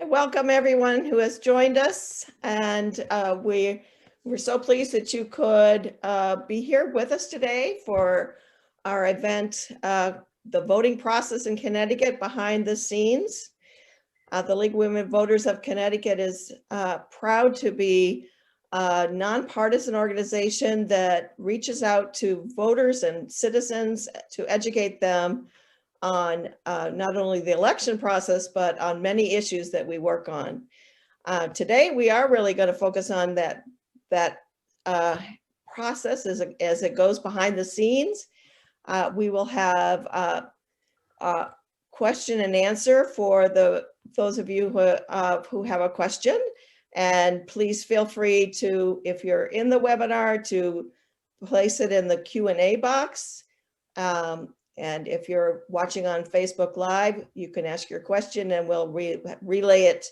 I welcome everyone who has joined us, and we're so pleased that you could be here with us today for our event, The Voting Process in Connecticut Behind the Scenes. The League of Women Voters of Connecticut is proud to be a nonpartisan organization that reaches out to voters and citizens to educate them on not only the election process, but on many issues that we work on. Today, we are really going to focus on that process as it goes behind the scenes. We will have a question and answer for those of you who have a question. And please feel free to, if you're in the webinar, to place it in the Q&A box. And if you're watching on Facebook Live, you can ask your question and we'll relay it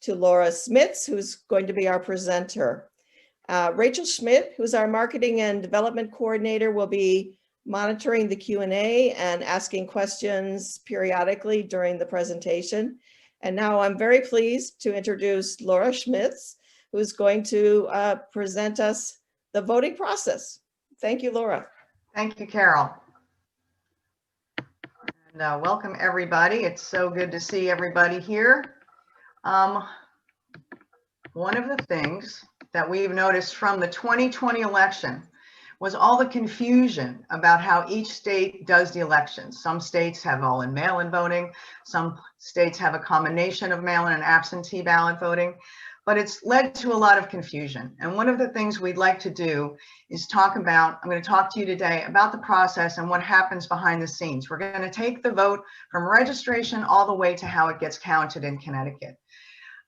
to Laura Smits, who's going to be our presenter. Rachel Schmidt, who's our Marketing and Development Coordinator, will be monitoring the Q&A and asking questions periodically during the presentation. And now I'm very pleased to introduce Laura Schmitz, who's going to present us the voting process. Thank you, Laura. Thank you, Carol. And welcome everybody. It's so good to see everybody here. One of the things that we've noticed from the 2020 election was all the confusion about how each state does the elections. Some states have all in mail-in voting. Some states have a combination of mail-in and absentee ballot voting, but it's led to a lot of confusion. And one of the things we'd like to do is I'm going to talk to you today about the process and what happens behind the scenes. We're going to take the vote from registration all the way to how it gets counted in Connecticut.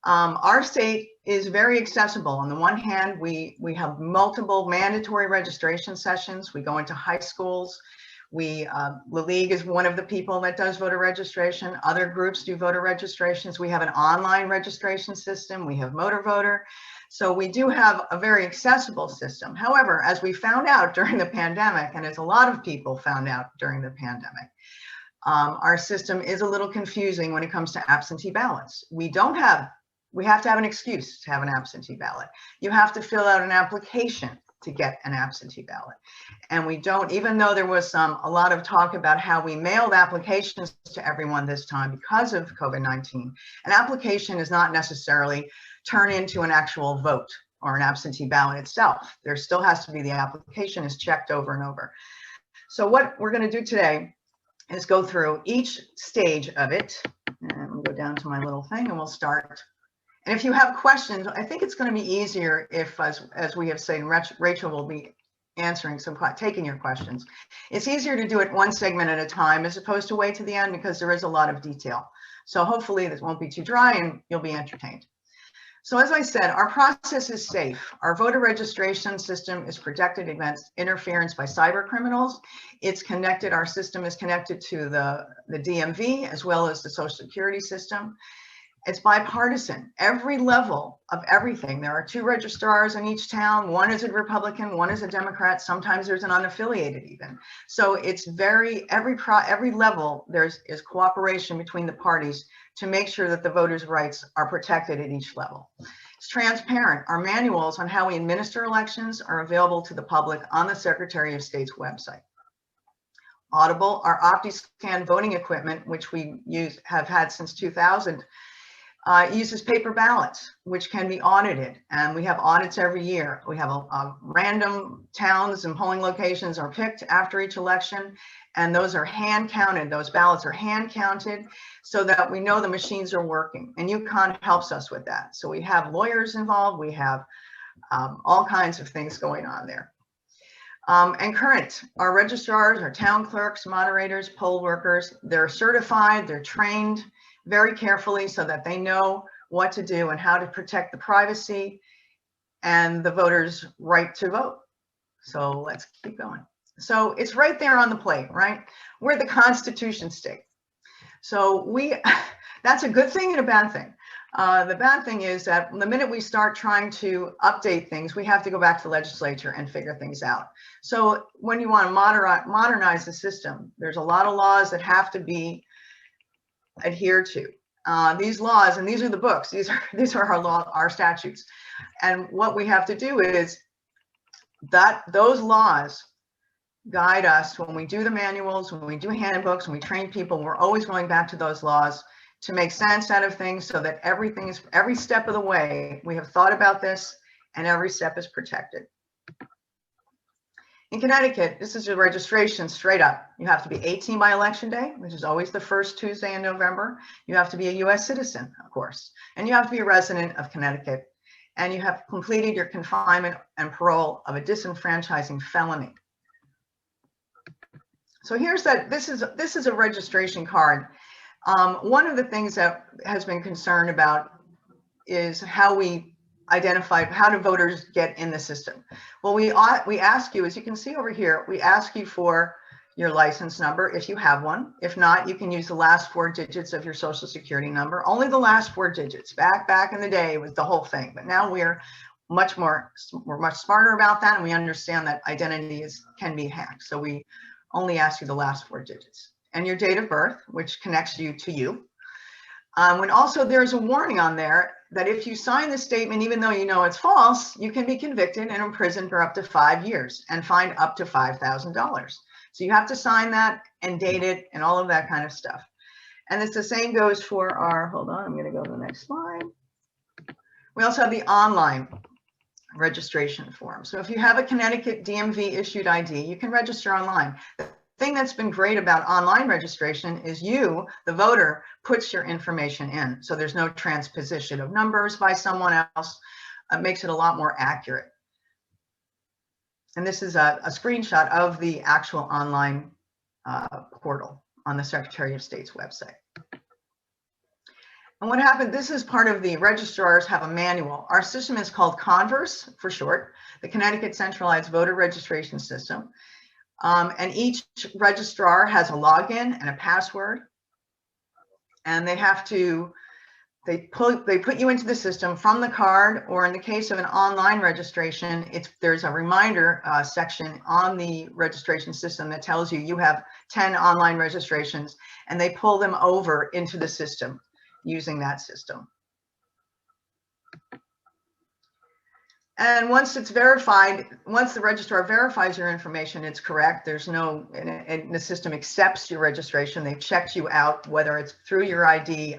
Our state is very accessible. On the one hand, we have multiple mandatory registration sessions. We go into high schools. The League is one of the people that does voter registration. Other groups do voter registrations. We have an online registration system. We have Motor Voter. So we do have a very accessible system. However, as we found out during the pandemic, and as a lot of people found out during the pandemic, our system is a little confusing when it comes to absentee ballots. We have to have an excuse to have an absentee ballot. You have to fill out an application to get an absentee ballot. And we don't, even though there was a lot of talk about how we mailed applications to everyone this time because of COVID-19, an application is not necessarily turn into an actual vote or an absentee ballot itself. There still has to be, the application is checked over and over. So what we're going to do today is go through each stage of it. And we'll go down to my little thing and we'll start. And if you have questions, I think it's going to be easier if, as we have said, Rachel will be taking your questions. It's easier to do it one segment at a time as opposed to wait to the end, because there is a lot of detail. So hopefully this won't be too dry and you'll be entertained. So as I said, our process is safe. Our voter registration system is protected against interference by cyber criminals. It's connected, our system is connected to the DMV as well as the Social Security system. It's bipartisan, every level of everything. There are 2 registrars in each town. One is a Republican, one is a Democrat. Sometimes there's an unaffiliated even. So it's every level is cooperation between the parties to make sure that the voters' rights are protected at each level. It's transparent. Our manuals on how we administer elections are available to the public on the Secretary of State's website. Audible, our OptiScan voting equipment, which we have had since 2000, uses paper ballots, which can be audited, and we have audits every year. We have random towns and polling locations are picked after each election, and those are hand counted. Those ballots are hand counted so that we know the machines are working, and UConn helps us with that. So we have lawyers involved. We have all kinds of things going on there. And current, our registrars, our town clerks, moderators, poll workers, they're certified, they're trained very carefully so that they know what to do and how to protect the privacy and the voters' right to vote. So let's keep going. So it's right there on the plate, right? We're the Constitution state. So that's a good thing and a bad thing. The bad thing is that the minute we start trying to update things, we have to go back to the legislature and figure things out. So when you want to modernize the system, there's a lot of laws that have to be adhered to. these laws, and these are the books, these are our statutes. And what we have to do is that those laws guide us when we do the manuals, when we do handbooks, when we train people. We're always going back to those laws to make sense out of things, so that every step of the way we have thought about this, and every step is protected. In Connecticut, this is your registration straight up. You have to be 18 by election day, which is always the first Tuesday in November. You have to be a US citizen, of course, and you have to be a resident of Connecticut, and you have completed your confinement and parole of a disenfranchising felony. So here's that. This is a registration card. One of the things that has been concerned about is how we identify, how do voters get in the system? Well, we ask you, as you can see over here, we ask you for your license number if you have one. If not, you can use the last 4 digits of your social security number. Only the last 4 digits. Back in the day, it was the whole thing. But now we're much smarter about that, and we understand that identity can be hacked. So we only ask you the last 4 digits and your date of birth, which connects you to you. When also there's a warning on there that if you sign the statement, even though you know it's false, you can be convicted and imprisoned for up to 5 years and fined up to $5,000. So you have to sign that and date it and all of that kind of stuff. And it's the same goes for our, hold on, I'm going to go to the next slide. We also have the online registration form. So if you have a Connecticut DMV issued ID, you can register online. The thing that's been great about online registration is you, the voter, puts your information in. So there's no transposition of numbers by someone else. It makes it a lot more accurate. And this is a screenshot of the actual online portal on the Secretary of State's website. And what happened, this is part of the registrars have a manual. Our system is called Converse for short, the Connecticut Centralized Voter Registration System. And each registrar has a login and a password. And they have to, they put you into the system from the card, or in the case of an online registration, there's a reminder section on the registration system that tells you you have 10 online registrations, and they pull them over into the system using that system. And once it's verified, once the registrar verifies your information, it's correct. There's no, and the system accepts your registration. They've checked you out, whether it's through your ID,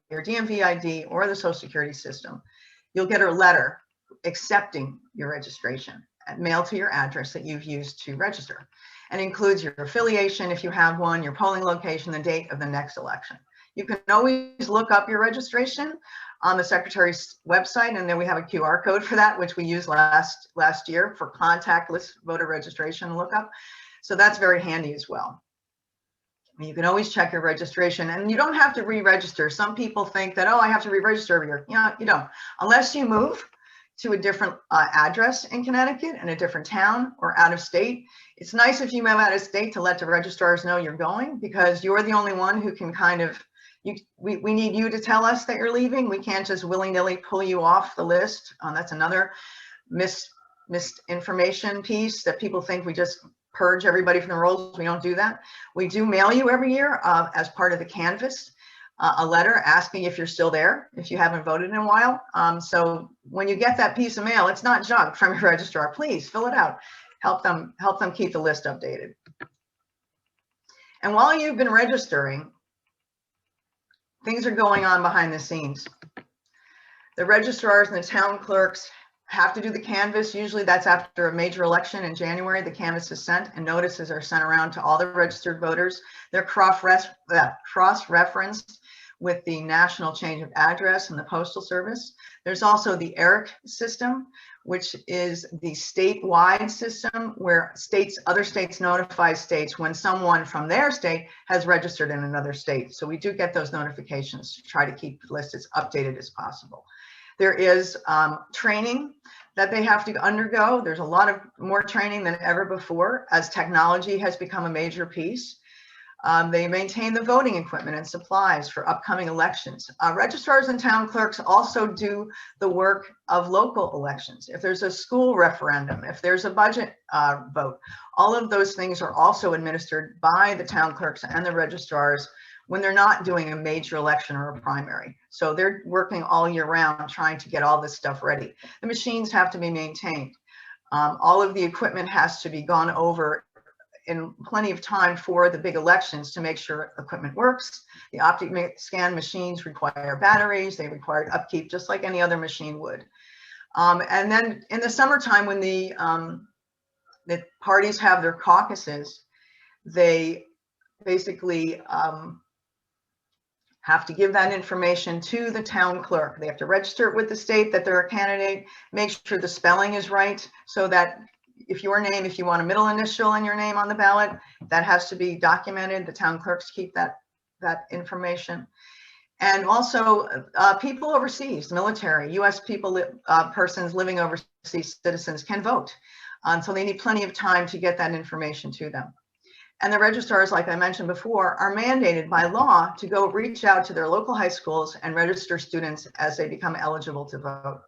your DMV ID, or the Social Security system. You'll get a letter accepting your registration mailed to your address that you've used to register, and includes your affiliation, if you have one, your polling location, the date of the next election. You can always look up your registration on the Secretary's website, and then we have a QR code for that, which we used last year for contactless voter registration lookup. So that's very handy as well. You can always check your registration, and you don't have to re-register. Some people think that, oh, I have to re-register every year. You don't, unless you move to a different address in Connecticut, in a different town or out of state. It's nice if you move out of state to let the registrars know you're going, because you're the only one who can kind of, we need you to tell us that you're leaving. We can't just willy-nilly pull you off the list. That's another misinformation piece, that people think we just purge everybody from the rolls. We don't do that. We do mail you every year as part of the canvass a letter asking if you're still there, if you haven't voted in a while. So when you get that piece of mail, it's not junk from your registrar. Please fill it out. Help them keep the list updated. And while you've been registering, things are going on behind the scenes. The registrars and the town clerks have to do the canvass. Usually that's after a major election in January. The canvass is sent and notices are sent around to all the registered voters. They're cross-referenced with the national change of address and the postal service. There's also the ERIC system, which is the statewide system where other states notify states when someone from their state has registered in another state. So we do get those notifications to try to keep the list as updated as possible. There is training that they have to undergo. There's a lot of more training than ever before as technology has become a major piece. They maintain the voting equipment and supplies for upcoming elections. Registrars and town clerks also do the work of local elections. If there's a school referendum, if there's a budget vote, all of those things are also administered by the town clerks and the registrars when they're not doing a major election or a primary. So they're working all year round trying to get all this stuff ready. The machines have to be maintained. All of the equipment has to be gone over in plenty of time for the big elections to make sure equipment works. The optic scan machines require batteries. They require upkeep just like any other machine would. And then in the summertime, when the parties have their caucuses, they basically have to give that information to the town clerk. They have to register it with the state that they're a candidate, make sure the spelling is right, so that if your name, if you want a middle initial in your name on the ballot, that has to be documented. The town clerks keep that information. And also people overseas, military, US people, persons living overseas, citizens can vote. So they need plenty of time to get that information to them. And the registrars, like I mentioned before, are mandated by law to go reach out to their local high schools and register students as they become eligible to vote.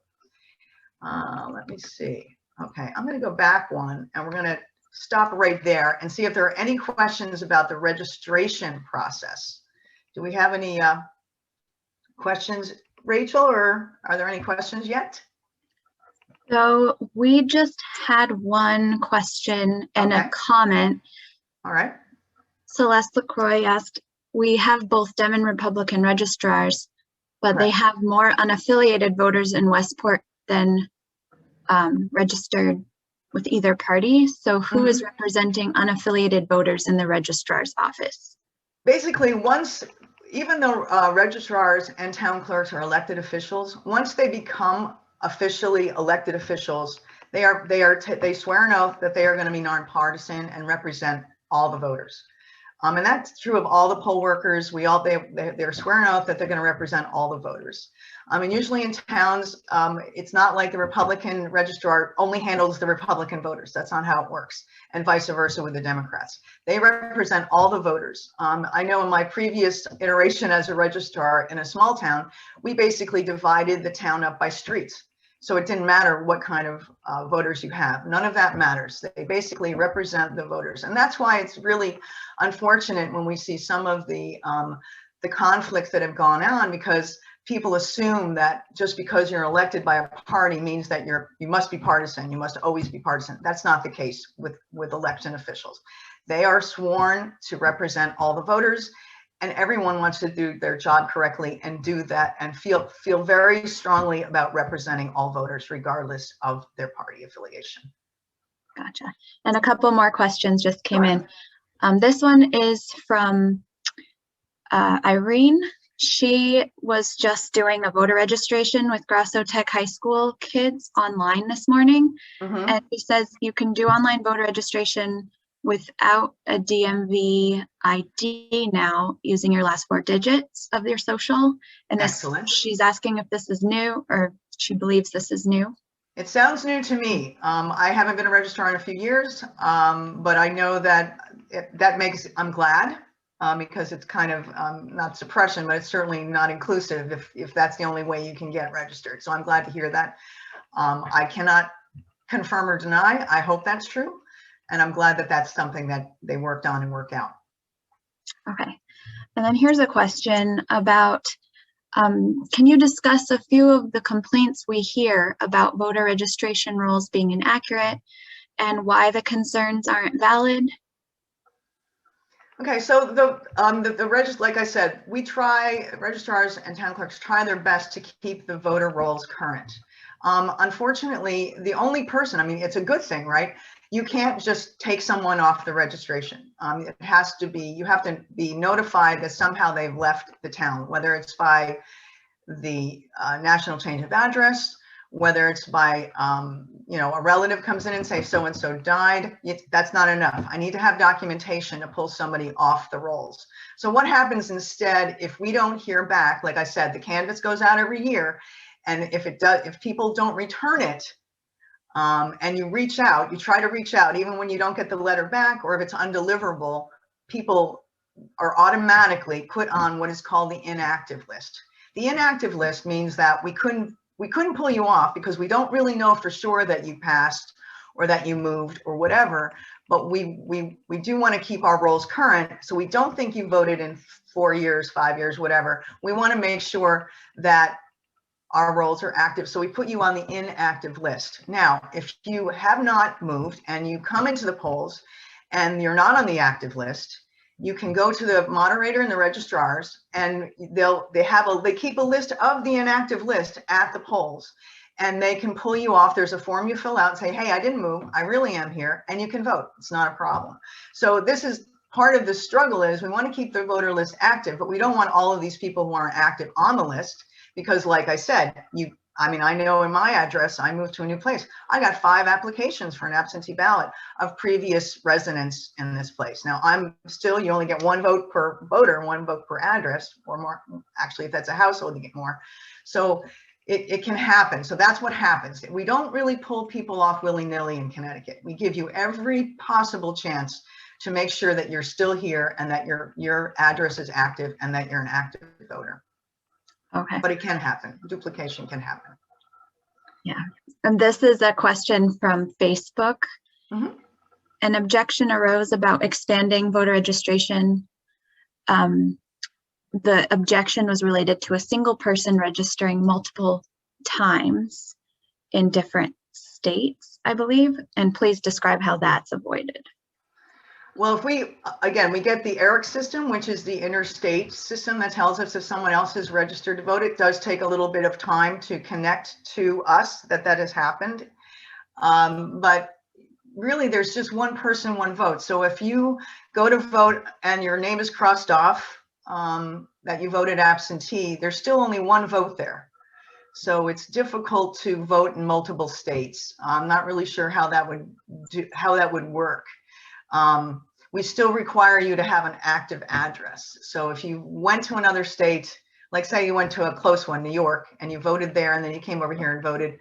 Let me see. Okay, I'm going to go back one, and we're going to stop right there and see if there are any questions about the registration process. Do we have any questions, Rachel, or are there any questions yet? So we just had one question and a comment. All right. Celeste LaCroix asked, we have both Dem and Republican registrars, but they have more unaffiliated voters in Westport than registered with either party. So who is representing unaffiliated voters in the registrar's office? Basically, even though registrars and town clerks are elected officials, once they become officially elected officials, they swear an oath that they are going to be nonpartisan and represent all the voters. And that's true of all the poll workers. They're swearing an oath that they're going to represent all the voters. And usually in towns, it's not like the Republican registrar only handles the Republican voters. That's not how it works. And vice versa with the Democrats. They represent all the voters. I know in my previous iteration as a registrar in a small town, we basically divided the town up by streets. So it didn't matter what kind of voters you have. None of that matters. They basically represent the voters. And that's why it's really unfortunate when we see some of the conflicts that have gone on, because people assume that just because you're elected by a party means that you must be partisan. You must always be partisan. That's not the case with election officials. They are sworn to represent all the voters, and everyone wants to do their job correctly and do that and feel very strongly about representing all voters regardless of their party affiliation. Gotcha. And a couple more questions just came in. This one is from Irene. She was just doing a voter registration with Grasso Tech High School kids online this morning. And she says you can do online voter registration without a DMV ID now using your last 4 digits of your social. And she's asking if this is new, or she believes this is new. It sounds new to me. I haven't been a registrar in a few years, but I know that I'm glad because it's kind of not suppression, but it's certainly not inclusive if that's the only way you can get registered. So I'm glad to hear that. I cannot confirm or deny. I hope that's true. And I'm glad that that's something that they worked on and worked out. Okay. And then here's a question about, can you discuss a few of the complaints we hear about voter registration rolls being inaccurate and why the concerns aren't valid? Okay, so like I said, registrars and town clerks try their best to keep the voter rolls current. Unfortunately, the only person, I mean, it's a good thing, right? You can't just take someone off the registration. It has to be, you have to be notified that somehow they've left the town, whether it's by the national change of address, whether it's by, a relative comes in and say so-and-so died. That's not enough. I need to have documentation to pull somebody off the rolls. So what happens instead, if we don't hear back, like I said, the canvas goes out every year, and if people don't return it, and you try to reach out, even when you don't get the letter back, or if it's undeliverable, people are automatically put on what is called the inactive list. The inactive list means that we couldn't pull you off because we don't really know for sure that you passed, or that you moved or whatever, but we do want to keep our rolls current. So we don't think you voted in 4 years, 5 years, whatever. We want to make sure that our rolls are active. So we put you on the inactive list. Now, if you have not moved and you come into the polls and you're not on the active list, you can go to the moderator and the registrars, and they keep a list of the inactive list at the polls, and they can pull you off. There's a form you fill out and say, hey, I didn't move, I really am here, and you can vote. It's not a problem. So this is part of the struggle, is we want to keep the voter list active, but we don't want all of these people who aren't active on the list, because like I said, I know in my address, I moved to a new place. I got 5 applications for an absentee ballot of previous residents in this place. Now you only get 1 vote per voter, 1 vote per address, or more. Actually, if that's a household, you get more. So it can happen. So that's what happens. We don't really pull people off willy-nilly in Connecticut. We give you every possible chance to make sure that you're still here and that your address is active and that you're an active voter. Okay. But it can happen. Duplication can happen. Yeah. And this is a question from Facebook. Mm-hmm. An objection arose about expanding voter registration. The objection was related to a single person registering multiple times in different states, I believe. And please describe how that's avoided. Well, if we get the ERIC system, which is the interstate system that tells us if someone else is registered to vote. It does take a little bit of time to connect to us that has happened. But really, there's just one person, one vote. So if you go to vote and your name is crossed off, that you voted absentee, there's still only 1 vote there. So it's difficult to vote in multiple states. I'm not really sure how that would work. We still require you to have an active address. So if you went to another state, like say you went to a close one, New York, and you voted there, and then you came over here and voted,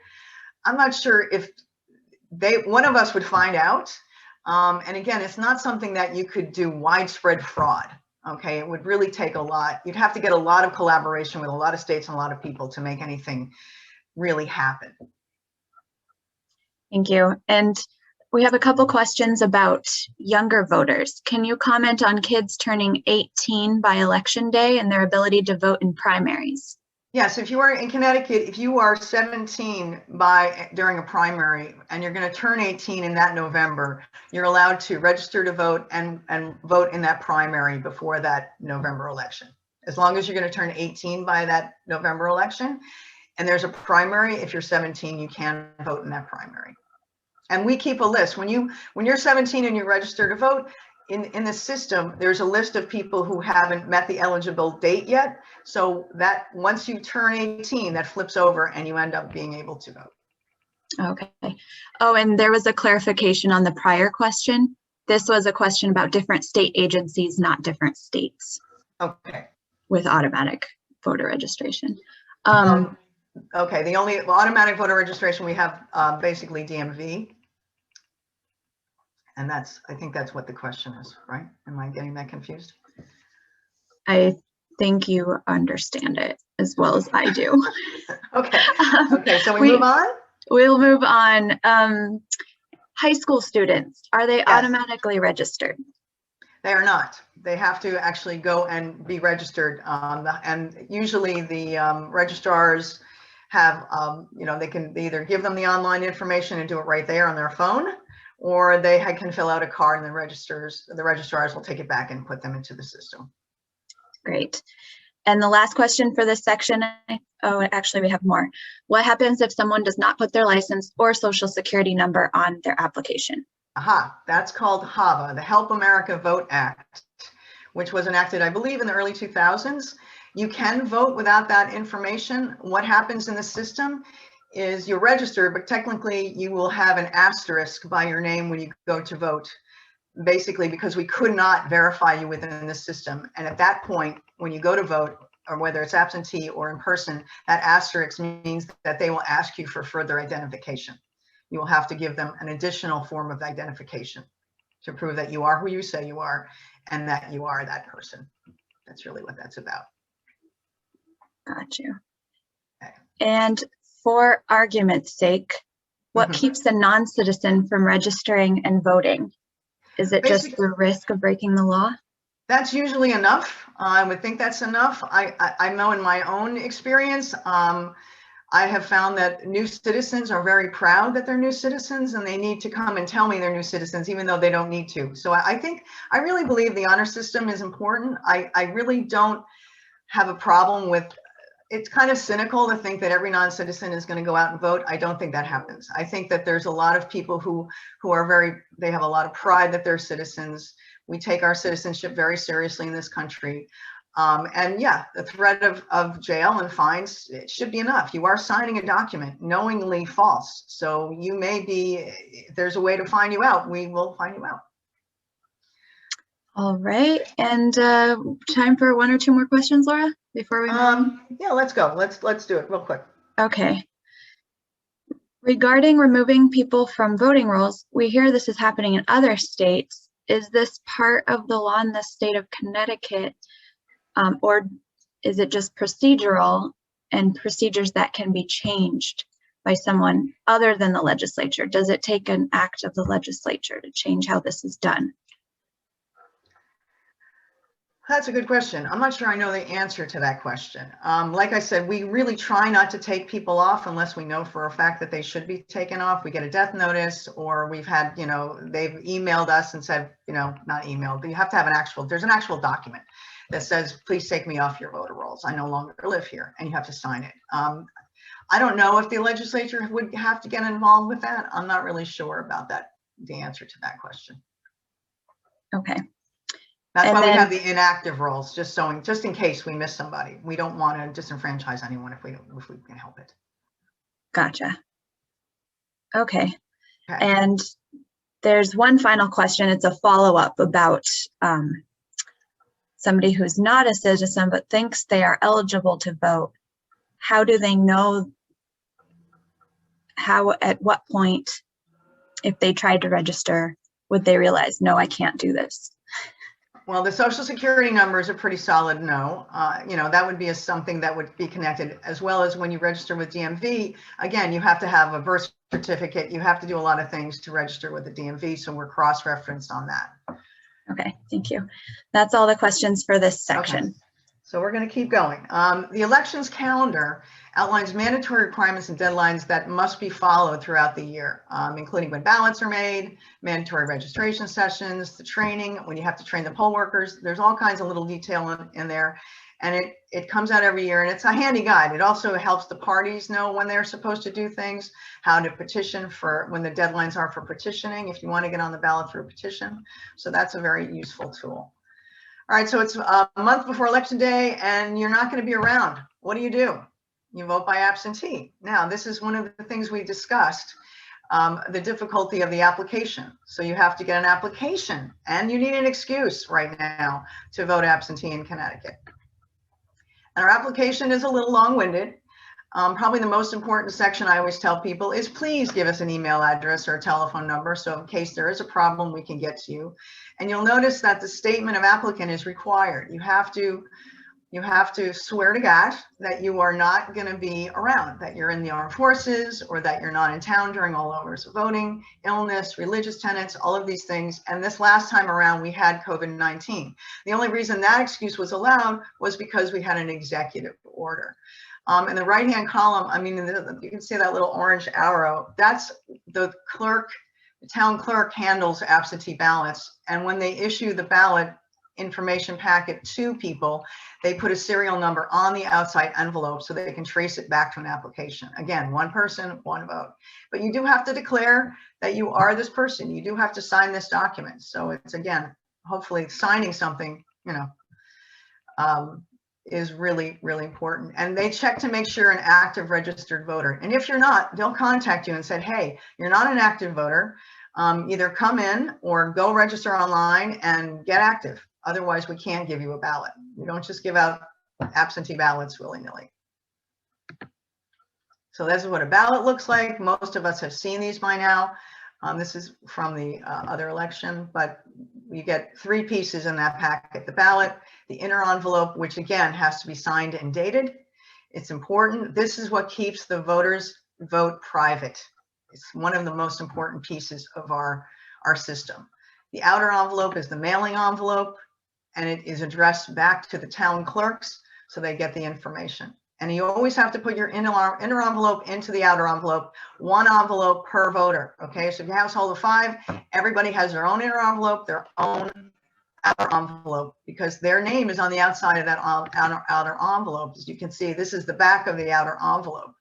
I'm not sure if one of us would find out. And again, it's not something that you could do widespread fraud. Okay, it would really take a lot. You'd have to get a lot of collaboration with a lot of states and a lot of people to make anything really happen. Thank you. And we have a couple questions about younger voters. Can you comment on kids turning 18 by election day and their ability to vote in primaries? Yes, if you are in Connecticut, if you are 17 during a primary and you're going to turn 18 in that November, you're allowed to register to vote and vote in that primary before that November election. As long as you're going to turn 18 by that November election, and there's a primary, if you're 17, you can vote in that primary. And we keep a list. When you're 17 and you register to vote, in the system, there's a list of people who haven't met the eligible date yet. So that once you turn 18, that flips over and you end up being able to vote. Okay. Oh, and there was a clarification on the prior question. This was a question about different state agencies, not different states. Okay. With automatic voter registration. Okay, the only automatic voter registration we have basically DMV. And I think that's what the question is, right? Am I getting that confused? I think you understand it as well as I do. Okay. Okay, so we move on? We'll move on. High school students, are they automatically registered? They are not. They have to actually go and be registered. And usually the registrars have, they can either give them the online information and do it right there on their phone, or they can fill out a card and the registrars will take it back and put them into the system. Great. And the last question for this section, oh, actually we have more. What happens if someone does not put their license or social security number on their application? Aha, that's called HAVA, the Help America Vote Act, which was enacted, I believe, in the early 2000s. You can vote without that information. What happens in the system is you're registered, but technically you will have an asterisk by your name when you go to vote, basically because we could not verify you within the system. And at that point, when you go to vote, or whether it's absentee or in person, that asterisk means that they will ask you for further identification. You will have to give them an additional form of identification to prove that you are who you say you are and that you are that person. That's really what that's about. Got you. Okay. And for argument's sake, what keeps a non-citizen from registering and voting? Is it just the risk of breaking the law? That's usually enough. I would think that's enough. I know in my own experience, I have found that new citizens are very proud that they're new citizens, and they need to come and tell me they're new citizens, even though they don't need to. So I really believe the honor system is important. I really don't have a problem with, it's kind of cynical to think that every non-citizen is going to go out and vote. I don't think that happens. I think that there's a lot of people who are they have a lot of pride that they're citizens. We take our citizenship very seriously in this country. And yeah, the threat of jail and fines, it should be enough. You are signing a document knowingly false. So you may be, if there's a way to find you out, we will find you out. All right. And time for one or two more questions, Laura, before we move on? Yeah, let's go. Let's do it real quick. Okay. Regarding removing people from voting rolls, we hear this is happening in other states. Is this part of the law in the state of Connecticut? Or is it just procedural and procedures that can be changed by someone other than the legislature? Does it take an act of the legislature to change how this is done? That's a good question. I'm not sure I know the answer to that question. Like I said, we really try not to take people off unless we know for a fact that they should be taken off. We get a death notice, or we've had, they've emailed us and said, not emailed, but you have to have there's an actual document that says, please take me off your voter rolls. I no longer live here, and you have to sign it. I don't know if the legislature would have to get involved with that. I'm not really sure about that, the answer to that question. Okay. That's why we have the inactive rolls, just in case we miss somebody. We don't want to disenfranchise anyone if we can help it. Gotcha. Okay. And there's one final question. It's a follow-up about somebody who's not a citizen but thinks they are eligible to vote. How do they know at what point, if they tried to register, would they realize, no, I can't do this? Well, the social security number is a pretty solid no. That would be something that would be connected, as well as when you register with DMV. Again, you have to have a birth certificate. You have to do a lot of things to register with the DMV. So we're cross-referenced on that. Okay, thank you. That's all the questions for this section. Okay. So we're going to keep going. The elections calendar outlines mandatory requirements and deadlines that must be followed throughout the year, including when ballots are made, mandatory registration sessions, the training, when you have to train the poll workers. There's all kinds of little detail in there, and it comes out every year, and it's a handy guide. It also helps the parties know when they're supposed to do things, how to petition for when the deadlines are for petitioning, if you want to get on the ballot through a petition. So that's a very useful tool. All right, so it's a month before election day and you're not going to be around. What do? You vote by absentee. Now, this is one of the things we discussed, the difficulty of the application. So you have to get an application, and you need an excuse right now to vote absentee in Connecticut. And our application is a little long-winded. Probably the most important section I always tell people is, please give us an email address or a telephone number, so in case there is a problem, we can get to you. And you'll notice that the statement of applicant is required. You have to swear to God that you are not going to be around, that you're in the armed forces, or that you're not in town during all hours of voting, illness, religious tenets, all of these things. And this last time around, we had COVID-19. The only reason that excuse was allowed was because we had an executive order. In the right-hand column, you can see that little orange arrow. That's the clerk. The town clerk handles absentee ballots, and when they issue the ballot information packet to people, they put a serial number on the outside envelope so they can trace it back to an application. Again, one person, one vote. But you do have to declare that you are this person. You do have to sign this document. So it's, again, hopefully signing something, is really, really important. And they check to make sure you're an active registered voter. And if you're not, they'll contact you and say, hey, you're not an active voter. Either come in or go register online and get active. Otherwise, we can't give you a ballot. We don't just give out absentee ballots willy-nilly. So this is what a ballot looks like. Most of us have seen these by now. This is from the other election, but you get 3 pieces in that packet: the ballot, the inner envelope, which again has to be signed and dated. It's important. This is what keeps the voters' vote private. It's one of the most important pieces of our system. The outer envelope is the mailing envelope, and it is addressed back to the town clerks so they get the information. And you always have to put your inner envelope into the outer envelope, one envelope per voter. Okay, so if you have a household of 5, everybody has their own inner envelope, their own outer envelope, because their name is on the outside of that outer envelope. As you can see, this is the back of the outer envelope.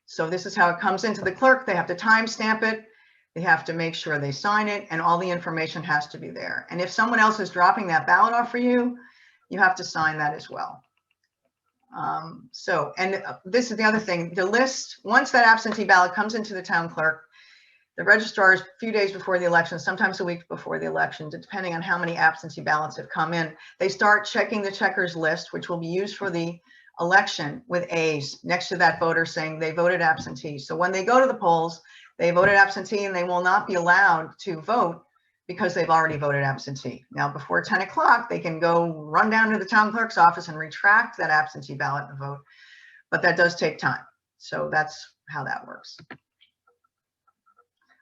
So this is how it comes into the clerk. They have to timestamp it. They have to make sure they sign it, and all the information has to be there. And if someone else is dropping that ballot off for you, you have to sign that as well. This is the other thing, the list, once that absentee ballot comes into the town clerk, the registrars, a few days before the election, sometimes a week before the election, depending on how many absentee ballots have come in, they start checking the checkers list, which will be used for the election, with A's next to that voter saying they voted absentee. So when they go to the polls, they voted absentee, and they will not be allowed to vote because they've already voted absentee. Now, before 10 o'clock, they can go run down to the town clerk's office and retract that absentee ballot and vote, but that does take time. So that's how that works.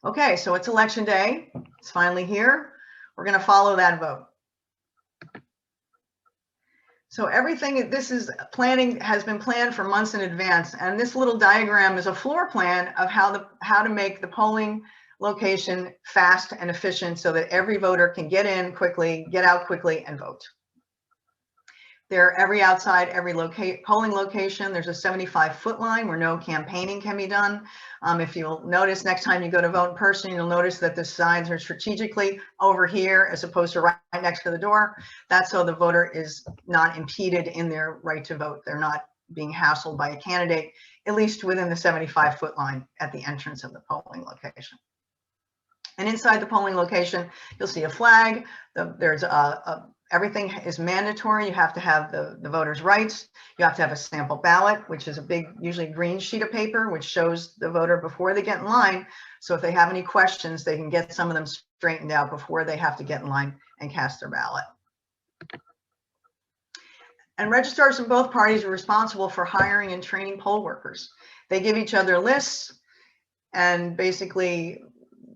Okay, so it's election day. It's finally here. We're going to follow that vote. So everything, this is planning, has been planned for months in advance. And this little diagram is a floor plan of how to make the polling location fast and efficient so that every voter can get in quickly, get out quickly, and vote. There, every polling location, there's a 75-foot line where no campaigning can be done. If you'll notice, next time you go to vote in person, you'll notice that the signs are strategically over here as opposed to right next to the door. That's so the voter is not impeded in their right to vote. They're not being hassled by a candidate, at least within the 75-foot line at the entrance of the polling location. And inside the polling location, you'll see a flag. There's everything is mandatory. You have to have the voter's rights. You have to have a sample ballot, which is a big, usually green sheet of paper, which shows the voter before they get in line. So if they have any questions, they can get some of them straightened out before they have to get in line and cast their ballot. And registrars in both parties are responsible for hiring and training poll workers. They give each other lists, and basically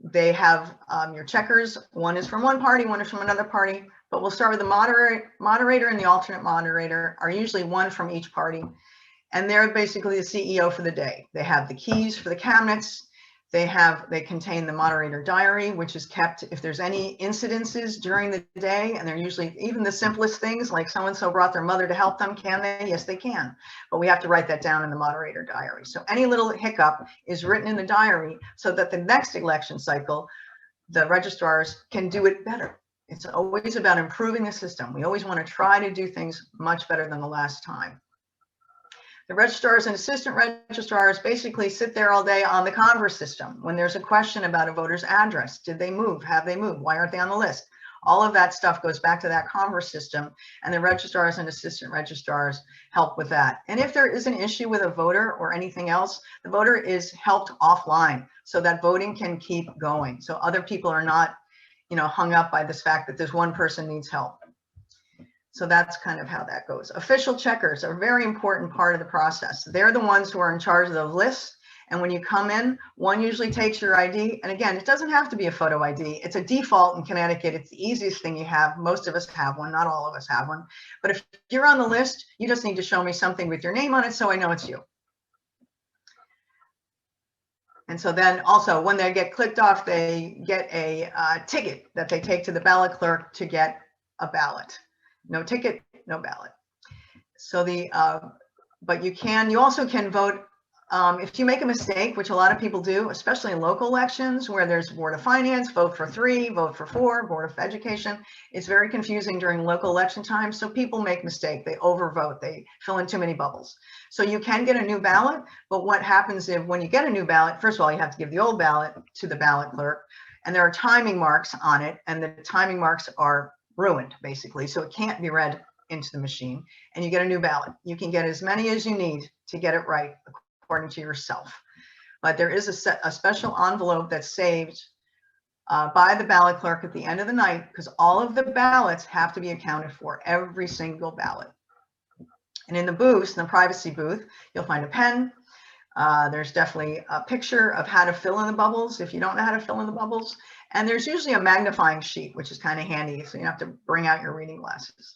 they have your checkers. One is from one party, one is from another party, but we'll start with the moderator and the alternate moderator are usually one from each party. And they're basically the CEO for the day. They have the keys for the cabinets. They contain the moderator diary, which is kept if there's any incidences during the day. And they're usually even the simplest things, like so-and-so brought their mother to help them. Can they? Yes, they can. But we have to write that down in the moderator diary. So any little hiccup is written in the diary so that the next election cycle, the registrars can do it better. It's always about improving the system. We always want to try to do things much better than the last time. The registrars and assistant registrars basically sit there all day on the Converse system. When there's a question about a voter's address, did they move? Have they moved? Why aren't they on the list? All of that stuff goes back to that Converse system, and the registrars and assistant registrars help with that. And if there is an issue with a voter or anything else, the voter is helped offline so that voting can keep going. So other people are not, hung up by this fact that there's one person needs help. So that's kind of how that goes. Official checkers are a very important part of the process. They're the ones who are in charge of the lists. And when you come in, one usually takes your ID. And again, it doesn't have to be a photo ID. It's a default in Connecticut. It's the easiest thing you have. Most of us have one. Not all of us have one. But if you're on the list, you just need to show me something with your name on it so I know it's you. And so then also when they get clicked off, they get a ticket that they take to the ballot clerk to get a ballot. No ticket, no ballot. So but you also can vote if you make a mistake, which a lot of people do, especially in local elections where there's Board of Finance, vote for 3, vote for 4, Board of Education. It's very confusing during local election time. So people make mistakes. They overvote. They fill in too many bubbles. So you can get a new ballot. But what happens when you get a new ballot, first of all, you have to give the old ballot to the ballot clerk. And there are timing marks on it. And the timing marks are ruined, basically. So it can't be read into the machine. And you get a new ballot. You can get as many as you need to get it right according to yourself. But there is a special envelope that's saved by the ballot clerk at the end of the night, because all of the ballots have to be accounted for, every single ballot. And in the booth, in the privacy booth, you'll find a pen. There's definitely a picture of how to fill in the bubbles if you don't know how to fill in the bubbles. And there's usually a magnifying sheet, which is kind of handy. So you have to bring out your reading glasses.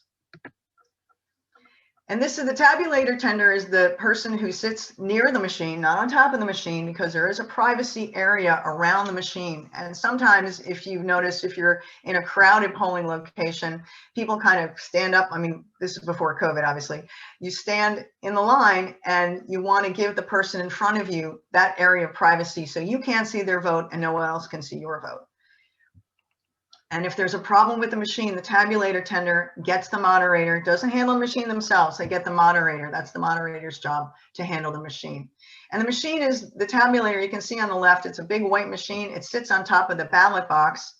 And this is the tabulator tender, is the person who sits near the machine, not on top of the machine, because there is a privacy area around the machine. And sometimes, if you've noticed, if you're in a crowded polling location, people kind of stand up. I mean, this is before COVID, obviously. You stand in the line and you want to give the person in front of you that area of privacy so you can't see their vote and no one else can see your vote. And if there's a problem with the machine, the tabulator tender gets the moderator, doesn't handle the machine themselves. They get the moderator. That's the moderator's job, to handle the machine. And the machine is the tabulator. You can see on the left, it's a big white machine. It sits on top of the ballot box,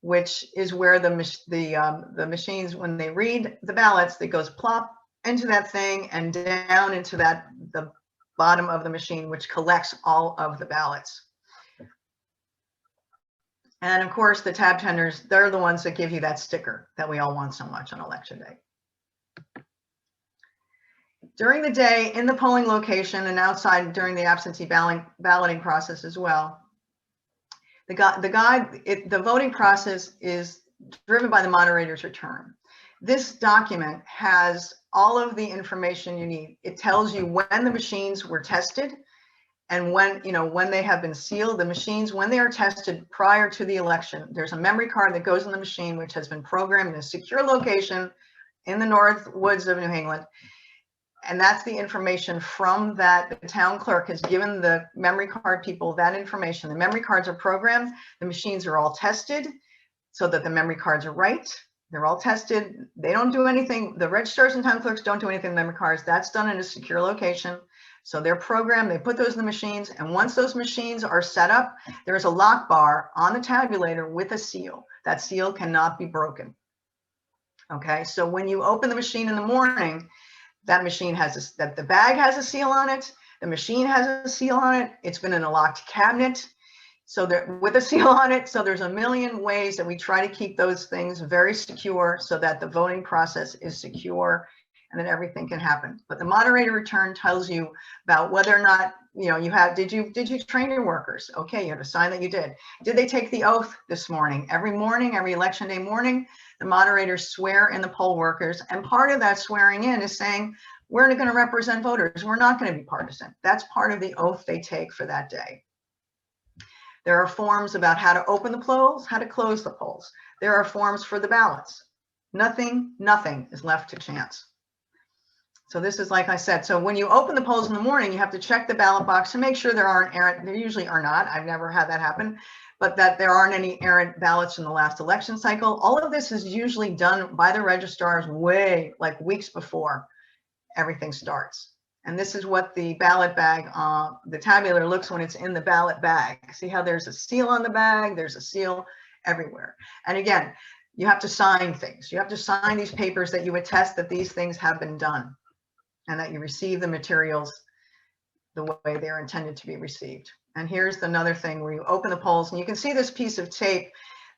which is where the machines, when they read the ballots, it goes plop into that thing and down into the bottom of the machine, which collects all of the ballots. And of course, the tab tenders, they're the ones that give you that sticker that we all want so much on election day. During the day in the polling location and outside during the absentee balloting process as well, the voting process is driven by the moderator's return. This document has all of the information you need. It tells you when the machines were tested, and when they have been sealed. The machines, when they are tested prior to the election, there's a memory card that goes in the machine, which has been programmed in a secure location in the north woods of New England. And that's the information from that. The town clerk has given the memory card people that information. The memory cards are programmed. The machines are all tested so that the memory cards are right. They're all tested. They don't do anything. The registrars and town clerks don't do anything with memory cards. That's done in a secure location. So they're programmed, they put those in the machines, and once those machines are set up, there's a lock bar on the tabulator with a seal. That seal cannot be broken. Okay, so when you open the machine in the morning, that machine has the bag has a seal on it, the machine has a seal on it, it's been in a locked cabinet, so with a seal on it. So there's a million ways that we try to keep those things very secure so that the voting process is secure and then everything can happen. But the moderator return tells you about whether or not, did you train your workers? Okay, you have to sign that you did. Did they take the oath this morning? Every morning, every election day morning, the moderators swear in the poll workers. And part of that swearing in is saying, we're going to represent voters. We're not going to be partisan. That's part of the oath they take for that day. There are forms about how to open the polls, how to close the polls. There are forms for the ballots. Nothing is left to chance. So this is, like I said, so when you open the polls in the morning, you have to check the ballot box to make sure there aren't errant, there usually are not, I've never had that happen, but that there aren't any errant ballots from the last election cycle. All of this is usually done by the registrars like weeks before everything starts. And this is what the ballot bag, the tabulator looks when it's in the ballot bag. See how there's a seal on the bag, there's a seal everywhere. And again, you have to sign things. You have to sign these papers that you attest that these things have been done, and that you receive the materials the way they're intended to be received. And here's another thing where you open the polls and you can see this piece of tape.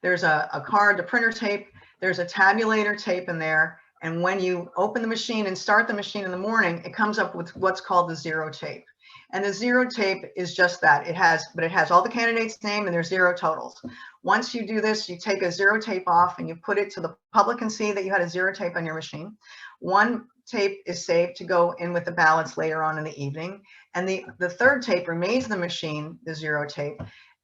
There's a card, the printer tape, there's a tabulator tape in there. And when you open the machine and start the machine in the morning, it comes up with what's called the zero tape. And the zero tape is just that. It has all the candidates' name and there's zero totals. Once you do this, you take a zero tape off and you put it so the public can see that you had a zero tape on your machine. One tape is saved to go in with the ballots later on in the evening. And the third tape remains in the machine, the zero tape.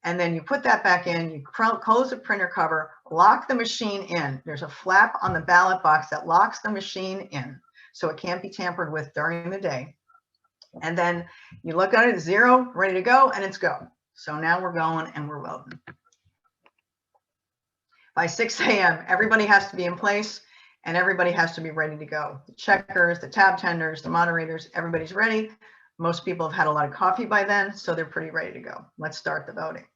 And then you put that back in, you close the printer cover, lock the machine in. There's a flap on the ballot box that locks the machine in, so it can't be tampered with during the day. And then you look at it, zero, ready to go, and it's go. So now we're going and we're voting. By 6 a.m., everybody has to be in place and everybody has to be ready to go. The checkers, the tab tenders, the moderators, everybody's ready. Most people have had a lot of coffee by then, so they're pretty ready to go. Let's start the voting.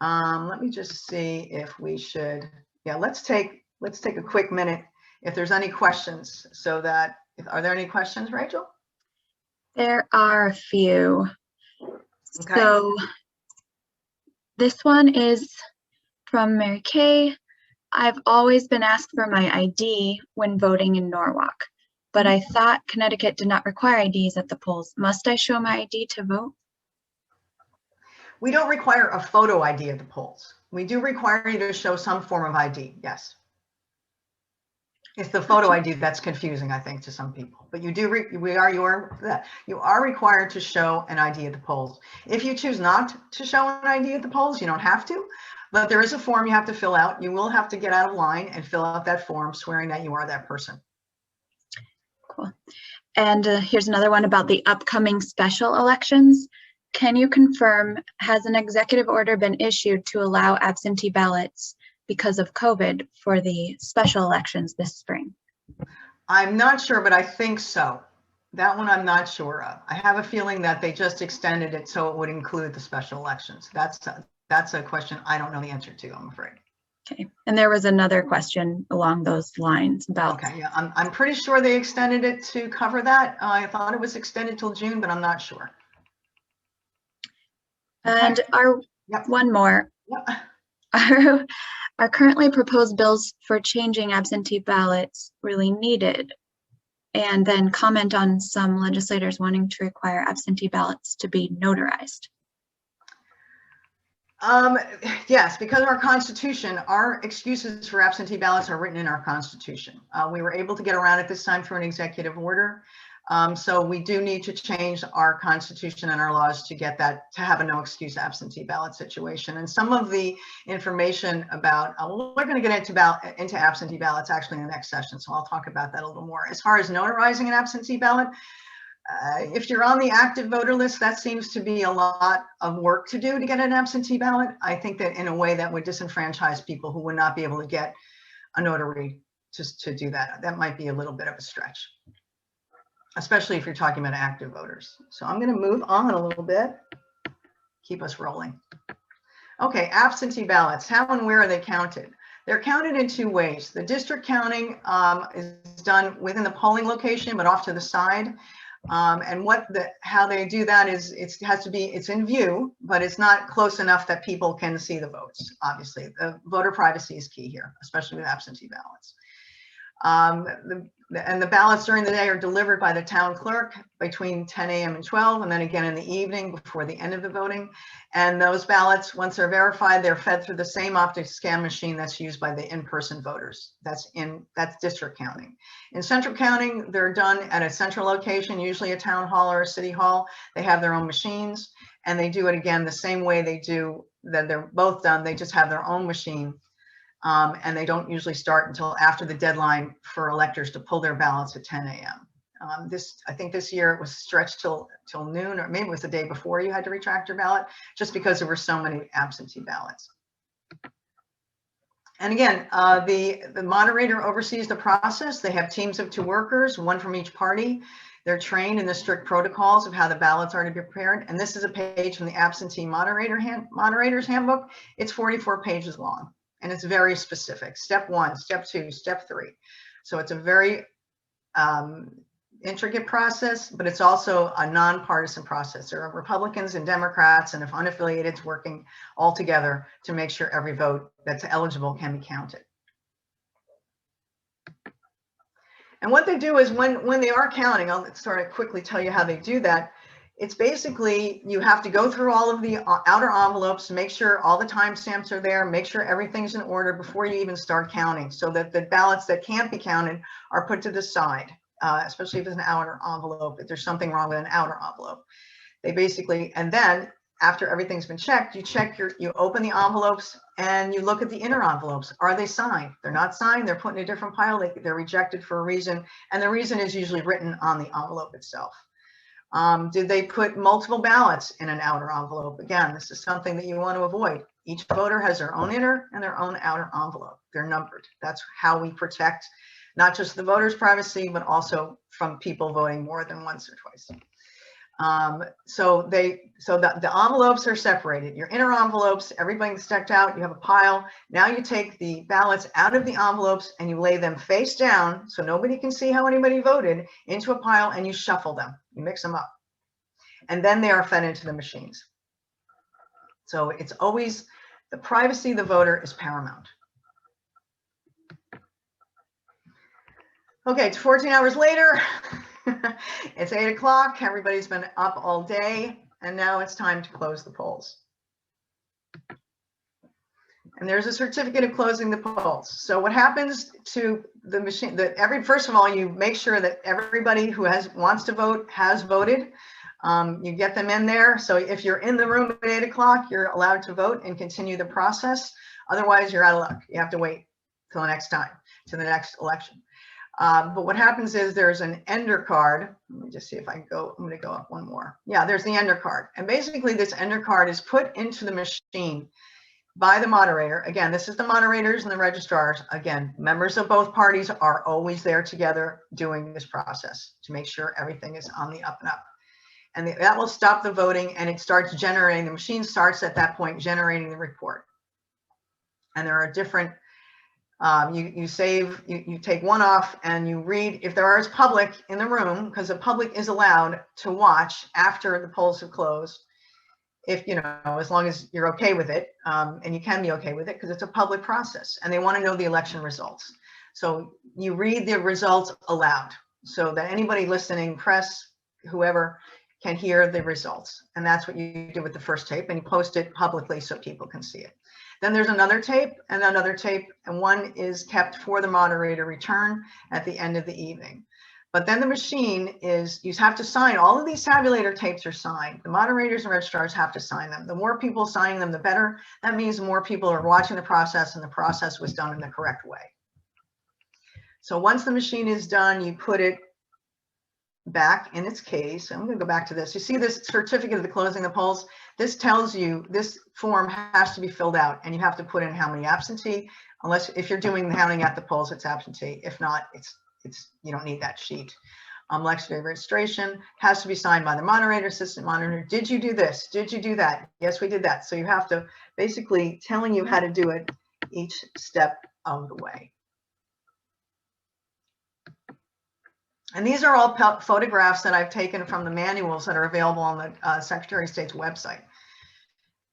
Let me just see if we should, let's take a quick minute if there's any questions, so that, are there any questions, Rachel? There are a few. Okay. So this one is from Mary Kay. I've always been asked for my ID when voting in Norwalk. but I thought Connecticut did not require IDs at the polls. Must I show my ID to vote? We don't require a photo ID at the polls. We do require you to show some form of ID, yes. It's the photo ID that's confusing, I think, to some people. But you do, you are required to show an ID at the polls. If you choose not to show an ID at the polls, you don't have to. But there is a form you have to fill out. You will have to get out of line and fill out that form swearing that you are that person. Cool. And here's another one about the upcoming special elections. Can you confirm, has an executive order been issued to allow absentee ballots because of COVID for the special elections this spring? I'm not sure, but I think so. That one I'm not sure of. I have a feeling that they just extended it so it would include the special elections. That's a question I don't know the answer to, I'm afraid. Okay, and there was another question along those lines about. Okay, yeah, I'm pretty sure they extended it to cover that. I thought it was extended till June, but I'm not sure. And our one more. Yep. Are currently proposed bills for changing absentee ballots really needed? And then comment on some legislators wanting to require absentee ballots to be notarized. Yes, because of our Constitution, our excuses for absentee ballots are written in our Constitution. We were able to get around it this time through an executive order. So we do need to change our Constitution and our laws to get that, to have a no excuse absentee ballot situation. And some of the information about, we're going to get into absentee ballots actually in the next session. So I'll talk about that a little more. As far as notarizing an absentee ballot, if you're on the active voter list, that seems to be a lot of work to do to get an absentee ballot. I think that in a way that would disenfranchise people who would not be able to get a notary just to do that. That might be a little bit of a stretch, especially if you're talking about active voters. So I'm going to move on a little bit, keep us rolling. Okay, absentee ballots, how and where are they counted? They're counted in two ways. The district counting is done within the polling location, but off to the side. And how they do that is it's in view, but it's not close enough that people can see the votes. Obviously, the voter privacy is key here, especially with absentee ballots. And the ballots during the day are delivered by the town clerk between 10 a.m. and 12, and then again in the evening before the end of the voting. And those ballots, once they're verified, they're fed through the same optic scan machine that's used by the in-person voters. That's district counting. In central counting, they're done at a central location, usually a town hall or a city hall. They have their own machines, and they do it again the same way they do that. They're both done. They just have their own machine. And they don't usually start until after the deadline for electors to pull their ballots at 10 a.m. I think this year it was stretched till noon, or maybe it was the day before you had to retract your ballot, just because there were so many absentee ballots. And again, the moderator oversees the process. They have teams of 2 workers, 1 from each party. They're trained in the strict protocols of how the ballots are to be prepared. And this is a page from the absentee moderator's handbook. It's 44 pages long. And it's very specific. Step 1, step 2, step 3. So it's a very intricate process, but it's also a nonpartisan process. There are Republicans and Democrats, and if unaffiliateds, working all together to make sure every vote that's eligible can be counted. And what they do is when they are counting, I'll sort of quickly tell you how they do that. It's basically, you have to go through all of the outer envelopes, make sure all the timestamps are there, make sure everything's in order before you even start counting, so that the ballots that can't be counted are put to the side, especially if it's an outer envelope, if there's something wrong with an outer envelope. They basically, and then after everything's been checked, you open the envelopes and you look at the inner envelopes. Are they signed? They're not signed, they're put in a different pile, they're rejected for a reason, and the reason is usually written on the envelope itself. Did they put multiple ballots in an outer envelope? Again, this is something that you want to avoid. Each voter has their own inner and their own outer envelope. They're numbered. That's how we protect not just the voter's privacy, but also from people voting more than once or twice. So the envelopes are separated. Your inner envelopes, everything's decked out, you have a pile. Now you take the ballots out of the envelopes and you lay them face down so nobody can see how anybody voted into a pile, and you shuffle them, you mix them up. And then they are fed into the machines. So it's always, the privacy of the voter is paramount. Okay, it's 14 hours later. It's 8 o'clock. Everybody's been up all day, and now it's time to close the polls. And there's a certificate of closing the polls. So what happens to the machine, first of all, you make sure that everybody who wants to vote has voted. You get them in there. So if you're in the room at 8 o'clock, you're allowed to vote and continue the process. Otherwise, you're out of luck. You have to wait till the next time, to the next election. But what happens is there's an ender card. Let me just see if I can go. I'm going to go up one more. Yeah, there's the ender card. And basically this ender card is put into the machine by the moderator. Again, this is the moderators and the registrars. Again, members of both parties are always there together doing this process to make sure everything is on the up and up. And that will stop the voting, and it starts generating, the machine starts at that point generating the report. And there are different, you take one off and you read, if there is public in the room, because the public is allowed to watch after the polls have closed, if, you know, as long as you're okay with it, and you can be okay with it because it's a public process and they want to know the election results. So you read the results aloud so that anybody listening, press, whoever, can hear the results. And that's what you do with the first tape, and you post it publicly so people can see it. Then there's another tape and another tape, and one is kept for the moderator return at the end of the evening. But then the machine is, you have to sign, all of these tabulator tapes are signed. The moderators and registrars have to sign them. The more people signing them, the better. That means the more people are watching the process and the process was done in the correct way. So once the machine is done, you put it back in its case. I'm going to go back to this. You see this certificate of the closing the polls? This tells you this form has to be filled out, and you have to put in how many absentee, unless if you're doing the counting at the polls, it's absentee. If not, it's you don't need that sheet. Election day registration has to be signed by the moderator, assistant moderator. Did you do this? Did you do that? Yes, we did that. So you have to basically telling you how to do it each step of the way. And these are all photographs that I've taken from the manuals that are available on the Secretary of State's website.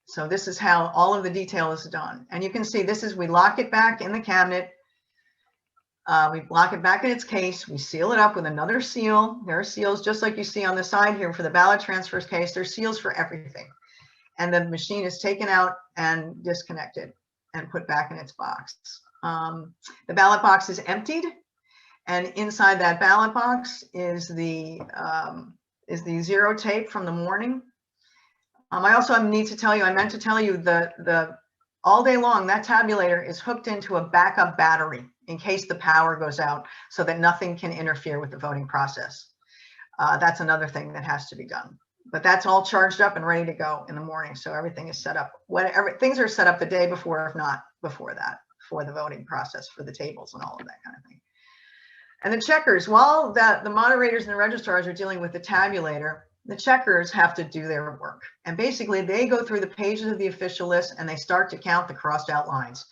So this is how all of the detail is done. And you can see this is, we lock it back in the cabinet. We lock it back in its case. We seal it up with another seal. There are seals just like you see on the side here for the ballot transfers case. There's seals for everything. And the machine is taken out and disconnected and put back in its box. The ballot box is emptied. And inside that ballot box is the zero tape from the morning. I also need to tell you, I meant to tell you the all day long, that tabulator is hooked into a backup battery in case the power goes out so that nothing can interfere with the voting process. That's another thing that has to be done. But that's all charged up and ready to go in the morning. So everything is set up. Whatever things are set up the day before, if not before that, for the voting process, for the tables and all of that kind of thing. And the checkers, while the moderators and the registrars are dealing with the tabulator, the checkers have to do their work. And basically they go through the pages of the official list and they start to count the crossed out lines.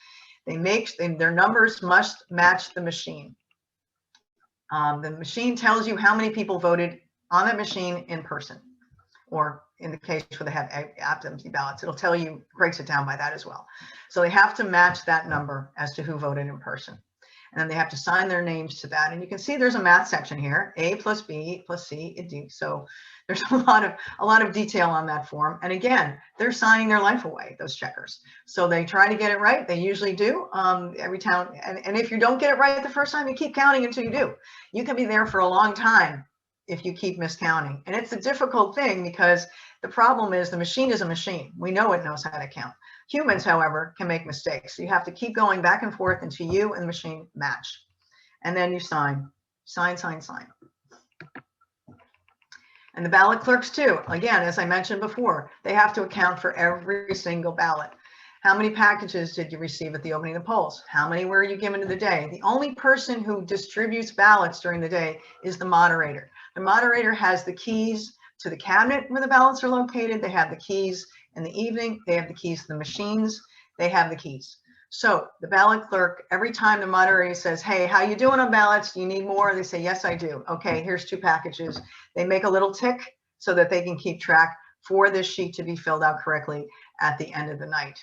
Their numbers must match the machine. The machine tells you how many people voted on that machine in person, or in the case where they have absentee ballots, it'll tell you, breaks it down by that as well. So they have to match that number as to who voted in person. And then they have to sign their names to that. And you can see there's a math section here, A plus B plus C and D. So there's a lot of detail on that form. And again, they're signing their life away, those checkers. So they try to get it right. They usually do every town. And if you don't get it right the first time, you keep counting until you do. You can be there for a long time if you keep miscounting. And it's a difficult thing because the problem is the machine is a machine. We know it knows how to count. Humans, however, can make mistakes. So you have to keep going back and forth until you and the machine match. And then you sign. And the ballot clerks too. Again, as I mentioned before, they have to account for every single ballot. How many packages did you receive at the opening of the polls? How many were you given to the day? The only person who distributes ballots during the day is the moderator. The moderator has the keys to the cabinet where the ballots are located. They have the keys in the evening. They have the keys to the machines. They have the keys. So the ballot clerk, every time the moderator says, hey, how you doing on ballots? Do you need more? They say, yes, I do. Okay, here's 2 packages. They make a little tick so that they can keep track for this sheet to be filled out correctly at the end of the night.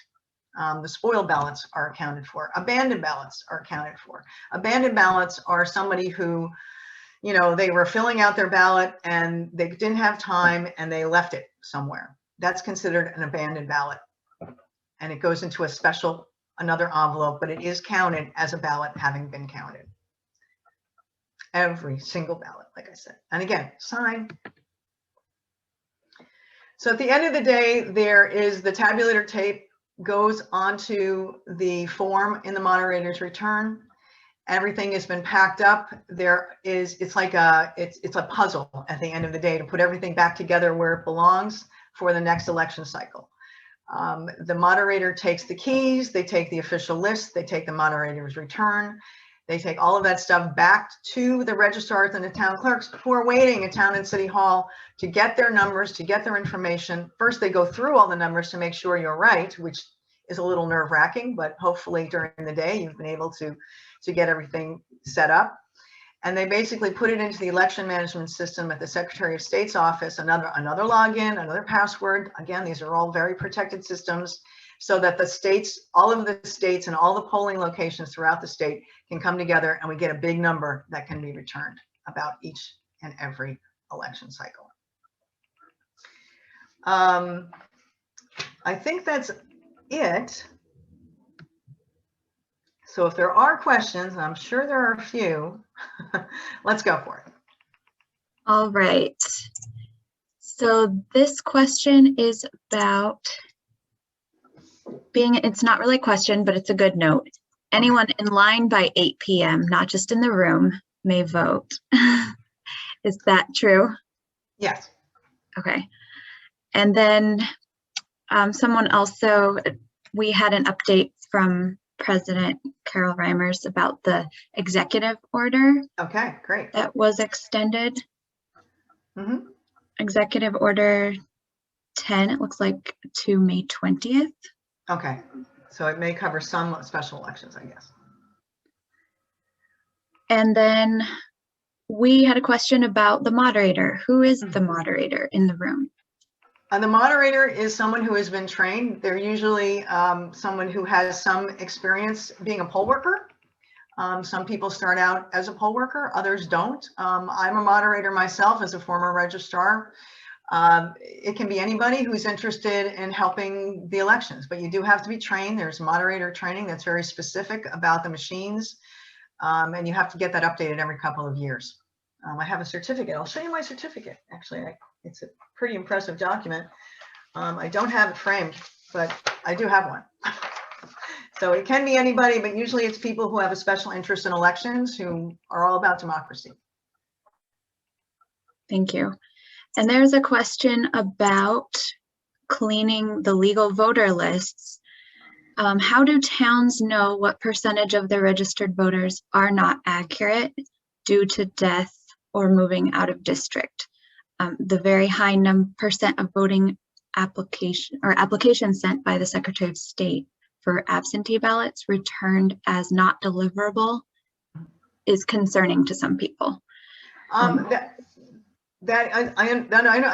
The spoiled ballots are accounted for. Abandoned ballots are accounted for. Abandoned ballots are somebody who, you know, they were filling out their ballot and they didn't have time and they left it somewhere. That's considered an abandoned ballot. And it goes into a special, another envelope, but it is counted as a ballot having been counted. Every single ballot, like I said. And again, sign. So at the end of the day, there is the tabulator tape goes onto the form in the moderator's return. Everything has been packed up. It's a puzzle at the end of the day to put everything back together where it belongs for the next election cycle. The moderator takes the keys, they take the official list, they take the moderator's return, they take all of that stuff back to the registrars and the town clerks who are waiting at town and city hall to get their numbers, to get their information. First, they go through all the numbers to make sure you're right, which is a little nerve-wracking, but hopefully during the day you've been able to get everything set up. And they basically put it into the election management system at the Secretary of State's office, another login, another password. Again, these are all very protected systems so that the states, all of the states and all the polling locations throughout the state can come together and we get a big number that can be returned about each and every election cycle. I think that's it. So if there are questions, and I'm sure there are a few, let's go for it. All right. So this question is about it's not really a question, but it's a good note. Anyone in line by 8 p.m., not just in the room, may vote. Is that true? Yes. Okay. And then someone also, we had an update from President Carol Reimers about the executive order. Okay, great. That was extended. Mm-hmm. Executive order 10, it looks like, to May 20th. Okay, so it may cover some special elections, I guess. And then we had a question about the moderator. Who is the moderator in the room? The moderator is someone who has been trained. They're usually someone who has some experience being a poll worker. Some people start out as a poll worker, others don't. I'm a moderator myself as a former registrar. It can be anybody who's interested in helping the elections, but you do have to be trained. There's moderator training that's very specific about the machines, and you have to get that updated every couple of years. I have a certificate. I'll show you my certificate. Actually, it's a pretty impressive document. I don't have it framed, but I do have one. So it can be anybody, but usually it's people who have a special interest in elections who are all about democracy. Thank you. And there's a question about cleaning the legal voter lists. How do towns know what percentage of their registered voters are not accurate due to death or moving out of district? The very high percent of voting applications sent by the Secretary of State for absentee ballots returned as not deliverable is concerning to some people. I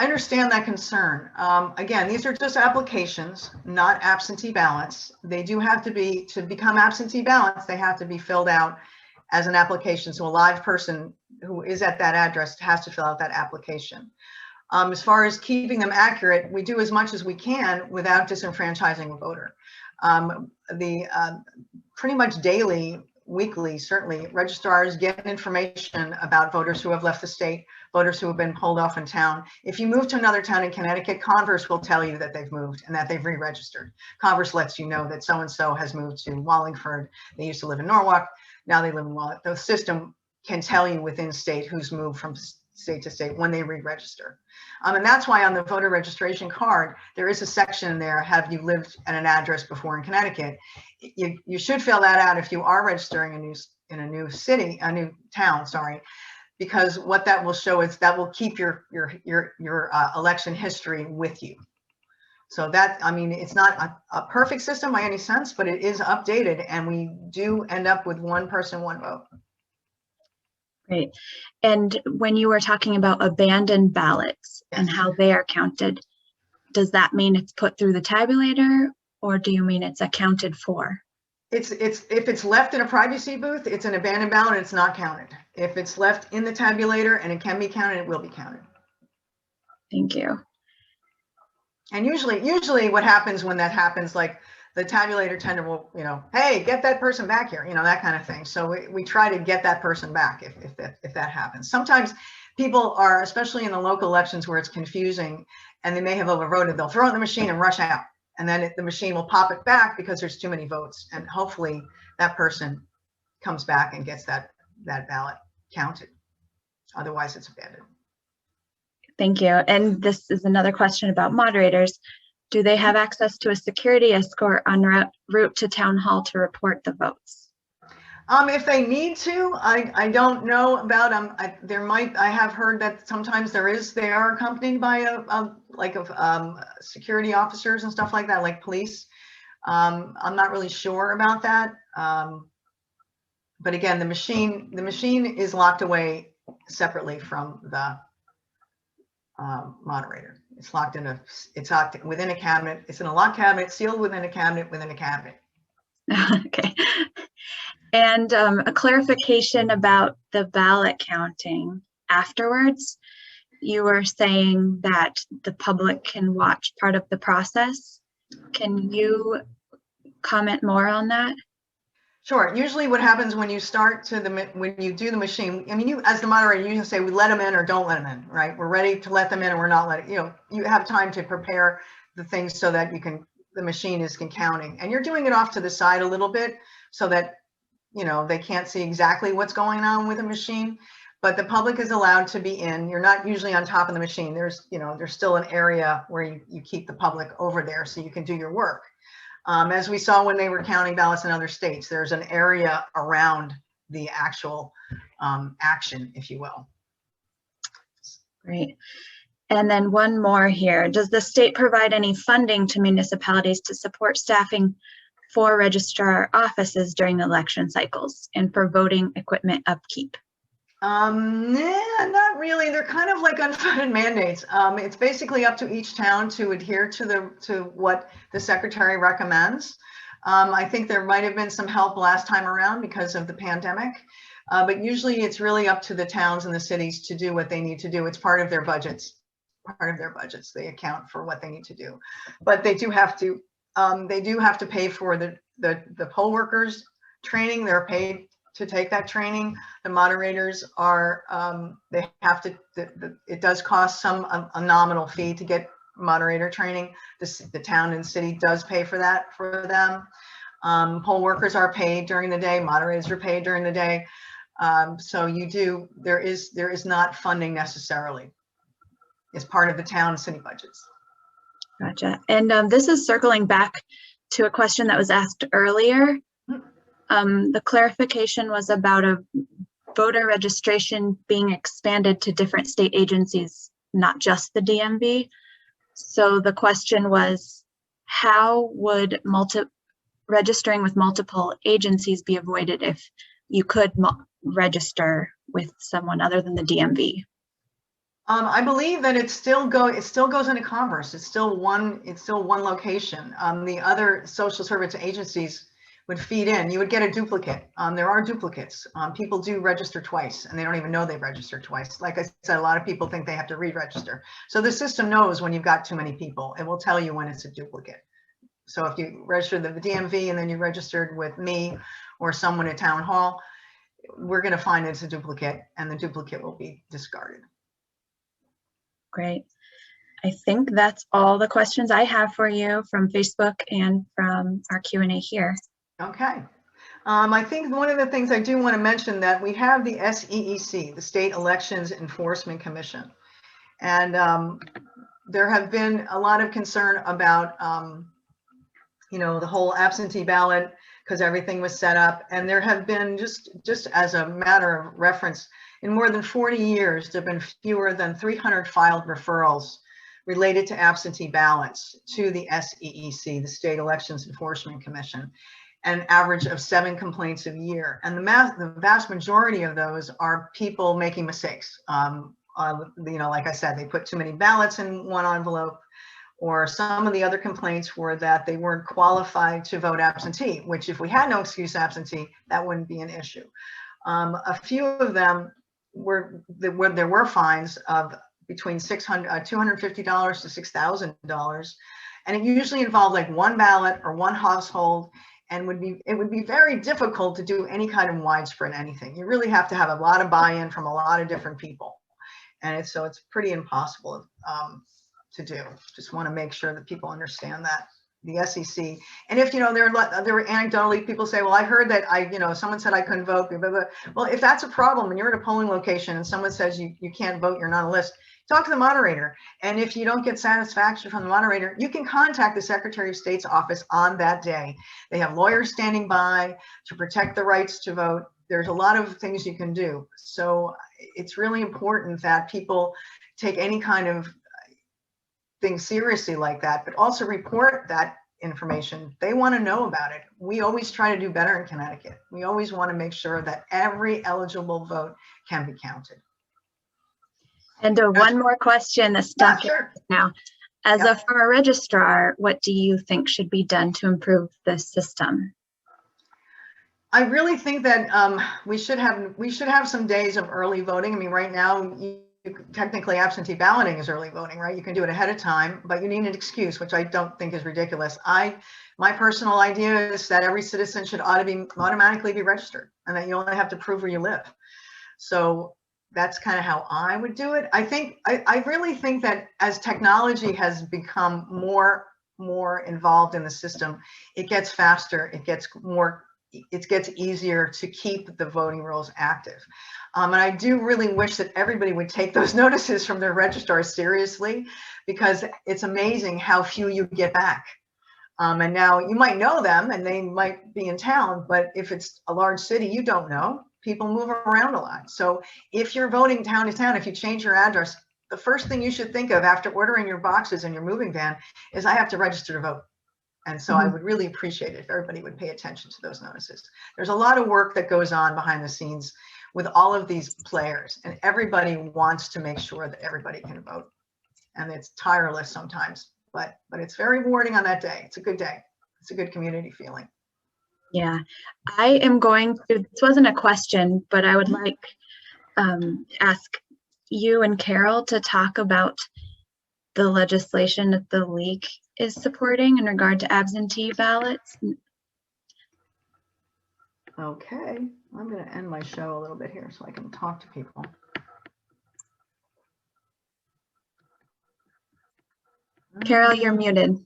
understand that concern. Again, these are just applications, not absentee ballots. They do have to be, to become absentee ballots, they have to be filled out as an application. So a live person who is at that address has to fill out that application. As far as keeping them accurate, we do as much as we can without disenfranchising a voter. Pretty much daily, weekly, certainly, registrars get information about voters who have left the state, voters who have been pulled off in town. If you move to another town in Connecticut, Converse will tell you that they've moved and that they've re-registered. Converse lets you know that so-and-so has moved to Wallingford. They used to live in Norwalk. Now they live in Wallingford. The system can tell you within state who's moved from state to state when they re-register. And that's why on the voter registration card, there is a section there, have you lived at an address before in Connecticut? You should fill that out if you are registering in a new city, a new town, sorry, because what that will show is that will keep your election history with you. So that, I mean, it's not a perfect system by any sense, but it is updated and we do end up with one person, one vote. Great. And when you were talking about abandoned ballots and how they are counted, does that mean it's put through the tabulator or do you mean it's accounted for? If it's left in a privacy booth, it's an abandoned ballot, it's not counted. If it's left in the tabulator and it can be counted, it will be counted. Thank you. And usually what happens when that happens, like the tabulator tender will, hey, get that person back here, that kind of thing. So we try to get that person back if that happens. Sometimes people are, especially in the local elections where it's confusing and they may have overvoted, they'll throw it in the machine and rush out. And then the machine will pop it back because there's too many votes. And hopefully that person comes back and gets that ballot counted. Otherwise it's abandoned. Thank you. And this is another question about moderators. Do they have access to a security escort en route to town hall to report the votes? If they need to, I don't know about I have heard that sometimes they are accompanied by security officers and stuff like that, like police. I'm not really sure about that. But again, the machine is locked away separately from the moderator. It's locked within a cabinet. It's in a locked cabinet, sealed within a cabinet within a cabinet. Okay. And a clarification about the ballot counting afterwards. You were saying that the public can watch part of the process. Can you comment more on that? Sure. Usually what happens when you when you do the machine, I mean, you as the moderator, you can say we let them in or don't let them in, right? We're ready to let them in or we're not letting, you have time to prepare the things so that the machine is counting, and you're doing it off to the side a little bit so that, they can't see exactly what's going on with the machine, but the public is allowed to be in. You're not usually on top of the machine. There's still an area where you keep the public over there so you can do your work. As we saw when they were counting ballots in other states, there's an area around the actual action, if you will. Great. And then one more here. Does the state provide any funding to municipalities to support staffing for registrar offices during the election cycles and for voting equipment upkeep? Not really. They're kind of like unfunded mandates. It's basically up to each town to adhere to what the secretary recommends. I think there might have been some help last time around because of the pandemic, but usually it's really up to the towns and the cities to do what they need to do. It's part of their budgets. They account for what they need to do, but they do have to pay for the poll workers training. They're paid to take that training. The moderators are, they have to, it does cost a nominal fee to get moderator training. The town and city does pay for that for them. Poll workers are paid during the day, moderators are paid during the day. So there is not funding necessarily. It's part of the town and city budgets. Gotcha. And this is circling back to a question that was asked earlier. The clarification was about a voter registration being expanded to different state agencies, not just the DMV. So the question was, how would registering with multiple agencies be avoided if you could register with someone other than the DMV? I believe that it still goes into Converse. It's still one location. The other social service agencies would feed in. You would get a duplicate. There are duplicates. People do register twice and they don't even know they registered twice. Like I said, a lot of people think they have to re-register. So the system knows when you've got too many people. It will tell you when it's a duplicate. So if you registered the DMV and then you registered with me or someone at town hall, we're going to find it's a duplicate and the duplicate will be discarded. Great. I think that's all the questions I have for you from Facebook and from our Q&A here. Okay. I think one of the things I do want to mention that we have the SEEC, the State Elections Enforcement Commission. And there have been a lot of concern about, the whole absentee ballot because everything was set up. And there have been, just as a matter of reference, in more than 40 years, there have been fewer than 300 filed referrals related to absentee ballots to the SEEC, the State Elections Enforcement Commission, an average of 7 complaints a year. And the vast majority of those are people making mistakes. Like I said, they put too many ballots in one envelope, Or some of the other complaints were that they weren't qualified to vote absentee, which if we had no excuse absentee, that wouldn't be an issue. A few of them there were fines of between $250 to $6,000, and it usually involved like one ballot or one household, and it would be very difficult to do any kind of widespread anything. You really have to have a lot of buy-in from a lot of different people, and so it's pretty impossible to do. Just want to make sure that people understand that. The SEC, and if, you know, there were anecdotally people say, well, I heard that someone said I couldn't vote, blah, blah, blah. Well, if that's a problem and you're at a polling location and someone says you can't vote, you're not on a list, talk to the moderator. And if you don't get satisfaction from the moderator, you can contact the Secretary of State's office on that day. They have lawyers standing by to protect the rights to vote. There's a lot of things you can do. So it's really important that people take any kind of things seriously like that, but also report that information. They want to know about it. We always try to do better in Connecticut. We always want to make sure that every eligible vote can be counted. And one more question that's stuck now. As a former registrar, what do you think should be done to improve the system? I really think that we should have some days of early voting. I mean, right now, technically absentee balloting is early voting, right? You can do it ahead of time, but you need an excuse, which I don't think is ridiculous. My personal idea is that every citizen should automatically be registered, and that you only have to prove where you live. So that's kind of how I would do it. I really think that as technology has become more involved in the system, it gets faster, it gets easier to keep the voting rolls active. And I do really wish that everybody would take those notices from their registrars seriously, because it's amazing how few you get back. And now you might know them and they might be in town, but if it's a large city, you don't know. People move around a lot. So if you're voting town to town, if you change your address, the first thing you should think of after ordering your boxes in your moving van is, I have to register to vote. And so I would really appreciate it if everybody would pay attention to those notices. There's a lot of work that goes on behind the scenes with all of these players, and everybody wants to make sure that everybody can vote. And it's tireless sometimes, but it's very rewarding on that day. It's a good day. It's a good community feeling. Yeah, I am going to, this wasn't a question, but I would like ask you and Carol to talk about the legislation that the League is supporting in regard to absentee ballots. Okay, I'm going to end my show a little bit here so I can talk to people. Carol, you're muted.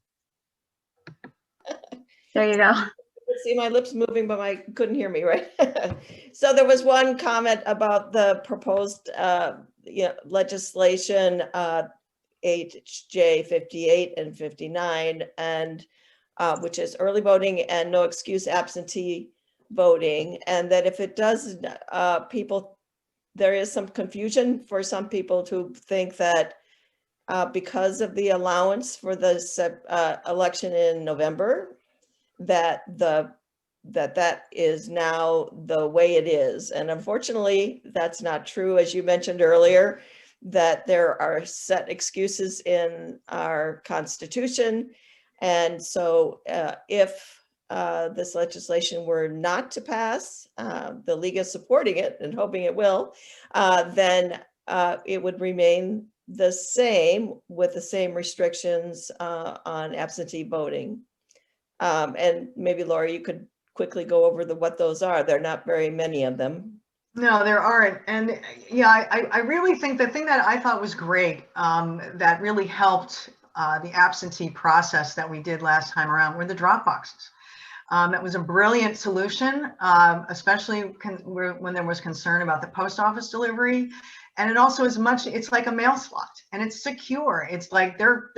There you go. See my lips moving, but I couldn't hear me, right? So there was one comment about the proposed legislation, HJ 58 and 59, and which is early voting and no excuse absentee voting, and that if it does, there is some confusion for some people to think that because of the allowance for the election in November, that is now the way it is. And unfortunately, that's not true. As you mentioned earlier, that there are set excuses in our Constitution. And so if this legislation were not to pass, the League is supporting it and hoping it will, then it would remain the same with the same restrictions on absentee voting. And maybe Laura, you could quickly go over what those are. There are not very many of them. No, there aren't. And yeah, I really think the thing that I thought was great, that really helped the absentee process that we did last time around, were the drop boxes. That was a brilliant solution, especially when there was concern about the post office delivery. And it also is it's like a mail slot, and it's secure. It's like they're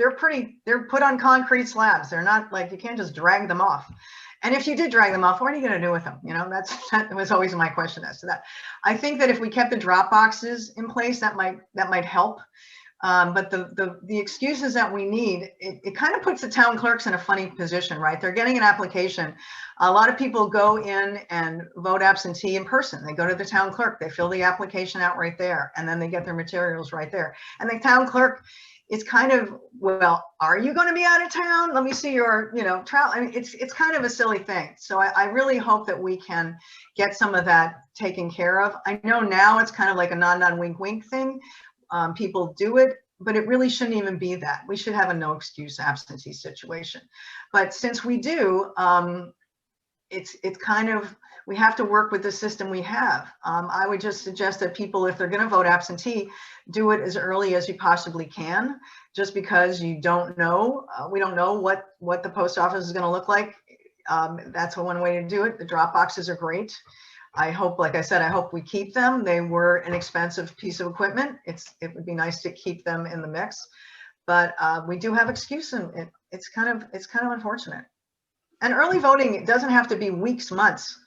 put on concrete slabs. They're not like, you can't just drag them off. And if you did drag them off, what are you going to do with them? You know, that was always my question as to that. I think that if we kept the drop boxes in place, that might help. But the excuses that we need, it kind of puts the town clerks in a funny position, right? They're getting an application. A lot of people go in and vote absentee in person. They go to the town clerk, they fill the application out right there, and then they get their materials right there. And the town clerk is kind of, well, are you going to be out of town? Let me see your, travel. I mean, it's kind of a silly thing. So I really hope that we can get some of that taken care of. I know now it's kind of like a non wink wink thing. People do it, but it really shouldn't even be that. We should have a no excuse absentee situation. But since we do, it's kind of, we have to work with the system we have. I would just suggest that people, if they're going to vote absentee, do it as early as you possibly can, just because you don't know. We don't know what the post office is going to look like. That's one way to do it. The drop boxes are great. I hope, like I said, I hope we keep them. They were an expensive piece of equipment. It would be nice to keep them in the mix, but we do have excuse, and it's kind of unfortunate. And early voting, it doesn't have to be weeks, months.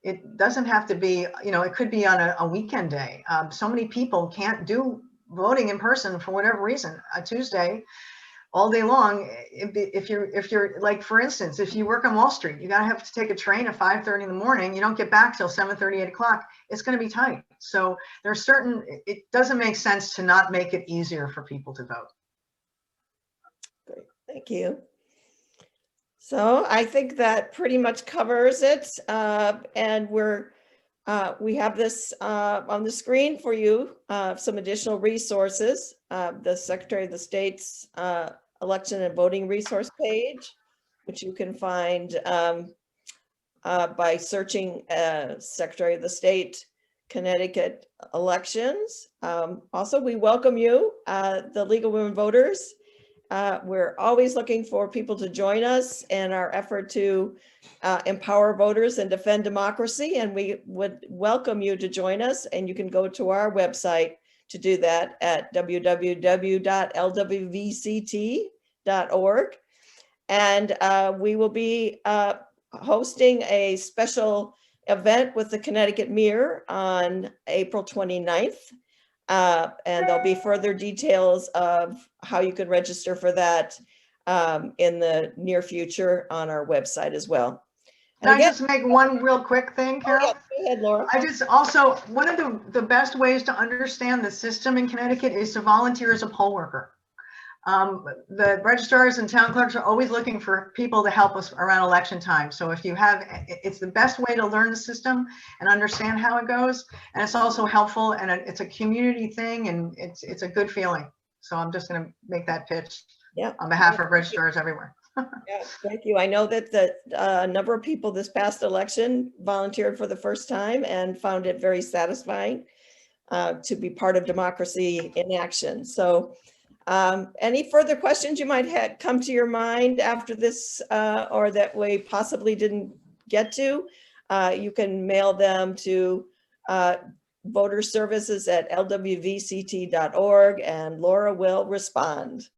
It doesn't have to be, it could be on a weekend day. So many people can't do voting in person for whatever reason. A Tuesday, all day long. If you're like, for instance, if you work on Wall Street, you gotta have to take a train at 5:30 in the morning. You don't get back till 7:30, 8 o'clock. It's going to be tight. So there's it doesn't make sense to not make it easier for people to vote. Great, thank you. So I think that pretty much covers it. And we have this on the screen for you, some additional resources. The Secretary of the State's election and voting resource page, which you can find by searching Secretary of the State, Connecticut elections. Also, we welcome you, the League of Women Voters. We're always looking for people to join us in our effort to empower voters and defend democracy. And we would welcome you to join us. And you can go to our website to do that at www.lwvct.org. And we will be hosting a special event with the Connecticut Mirror on April 29th. And there'll be further details of how you can register for that in the near future on our website as well. And Can again, I just make one real quick thing, Carol? yeah, go ahead, Laura. I just also, one of the best ways to understand the system in Connecticut is to volunteer as a poll worker. The registrars and town clerks are always looking for people to help us around election time. So if you have, it's the best way to learn the system and understand how it goes. And it's also helpful, and it's a community thing, and it's a good feeling. So I'm just going to make that pitch on behalf of registrars everywhere. Yeah, thank you. I know that a number of people this past election volunteered for the first time and found it very satisfying to be part of democracy in action. So any further questions you might have come to your mind after this or that we possibly didn't get to, you can mail them to voter services at lwvct.org, and Laura will respond.